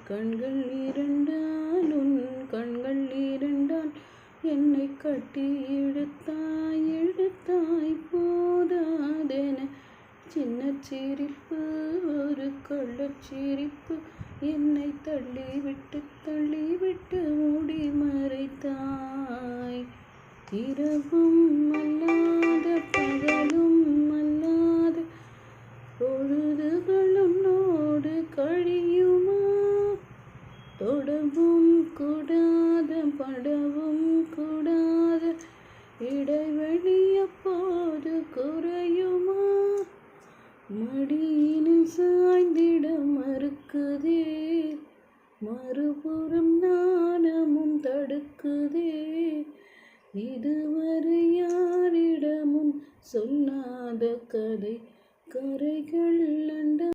கண்கள் இரண்டான் உன் கண்கள் இரண்டான் என்னை கட்டி இழுத்தாய் போதாதென சின்ன சிரிப்பு ஒரு கள்ளச்சிரிப்பு என்னை தள்ளிவிட்டு மூடி மறைத்தாய். இரவும் அல்லாத பகலும் அல்லாத பொழுதுகளும் நோடு கழியுமா? தொடவும் கூடாத படவும் கூடாத இடைவெளி அப்போது குறையுமா? மடியினில் சாய்ந்திட மறுக்குதே, மறுபுறம் நாணமும் தடுக்குதே. இதுவரை யாரிடமும் சொல்லாத கதை கரைகள் அண்ட